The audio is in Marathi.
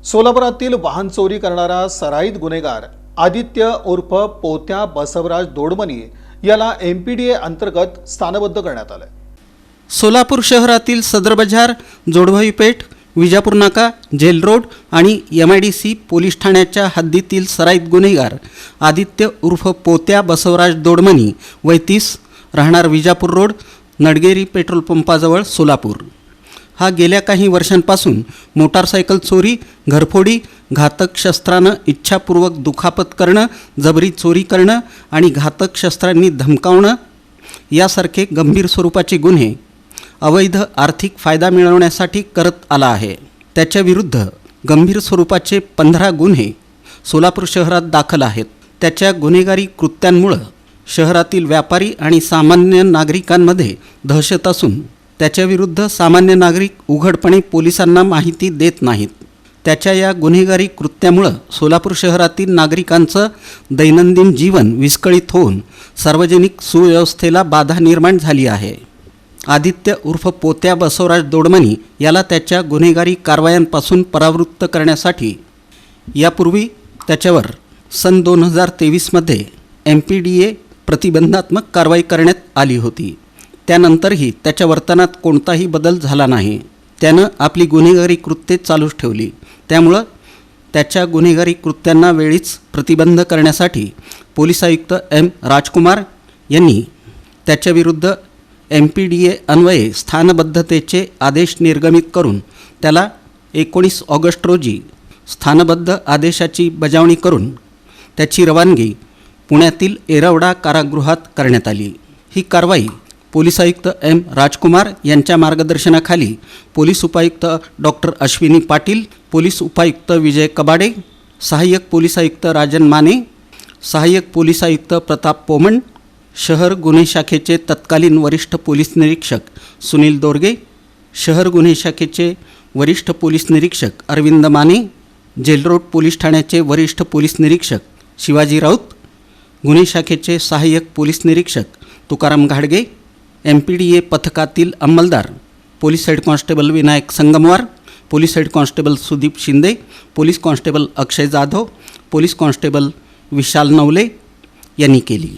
सोलापुरातील वाहन चोरी करणारा सराईत गुन्हेगार आदित्य उर्फ पोत्या बसवराज दोडमनी याला एमपीडीए अंतर्गत स्थानबद्ध करण्यात आले। सोलापूर शहरातील सदर बाजार, जोडभाई पेठ, विजापूर नाका, जेल रोड आणि MIDC पोलीस ठाण्याच्या हद्दीतील सराईत गुन्हेगार आदित्य उर्फ पोत्या बसवराज दोडमनी वय 30 राहणार विजापूर रोड, नडगेरी पेट्रोल पंपाजवळ सोलापूर हा गेल्या काही वर्षांपासून मोटारसायकल चोरी, घरफोडी, घातक शस्त्रानं इच्छापूर्वक दुखापत करणं, जबरी चोरी करणं आणि घातक शस्त्रांनी धमकावणं यासारखे गंभीर स्वरूपाचे गुन्हे अवैध आर्थिक फायदा मिळवण्यासाठी करत आला आहे। त्याच्याविरुद्ध गंभीर स्वरूपाचे 15 गुन्हे सोलापूर शहरात दाखल आहेत। त्याच्या गुन्हेगारी कृत्यांमुळे शहरातील व्यापारी आणि सामान्य नागरिकांमध्ये दहशत असून त्याच्याविरुद्ध सामान्य नागरिक उघडपणे पोलिसांना माहिती देत नाहीत। त्याच्या या गुन्हेगारी कृत्यामुळे सोलापूर शहरातील नागरिकांचं दैनंदिन जीवन विस्कळीत होऊन सार्वजनिक सुव्यवस्थेला बाधा निर्माण झाली आहे। आदित्य उर्फ पोत्या बसवराज दोडमनी याला त्याच्या गुन्हेगारी कारवायांपासून परावृत्त करण्यासाठी यापूर्वी त्याच्यावर सन 2023 मध्ये MPDA प्रतिबंधात्मक कारवाई करण्यात आली होती। त्यानंतरही त्याच्या वर्तनात कोणताही बदल झाला नाही। त्यानं आपली गुन्हेगारी कृत्ये चालूच ठेवली। त्यामुळं त्याच्या गुन्हेगारी कृत्यांना वेळीच प्रतिबंध करण्यासाठी पोलीस आयुक्त M राजकुमार यांनी त्याच्याविरुद्ध MPDA अन्वये स्थानबद्धतेचे आदेश निर्गमित करून त्याला 19 ऑगस्ट रोजी स्थानबद्ध आदेशाची बजावणी करून त्याची रवानगी पुण्यातील येरवडा कारागृहात करण्यात आली। ही कारवाई पोलीस आयुक्त M राजकुमार यांच्या मार्गदर्शनाखाली पोलीस उपायुक्त डॉक्टर अश्विनी पाटील, पोलीस उपायुक्त विजय कबाडे, सहाय्यक पोलीस आयुक्त राजन माने, सहाय्यक पोलीस आयुक्त प्रताप पोमण, शहर गुन्हे शाखेचे तत्कालीन वरिष्ठ पोलीस निरीक्षक सुनील दोरगे, शहर गुन्हे शाखेचे वरिष्ठ पोलीस निरीक्षक Arvind Mane, jail road police ठाण्याचे वरिष्ठ पोलीस निरीक्षक शिवाजी राऊत, गुन्हे शाखेचे सहाय्यक पोलीस निरीक्षक तुकाराम घाडगे, MPDA पथकातील अंमलदार police head constable Vinayak Sangamwar, police head constable Sudeep Shinde, police constable Akshay Jadhav, police constable Vishal Navale यांनी केली।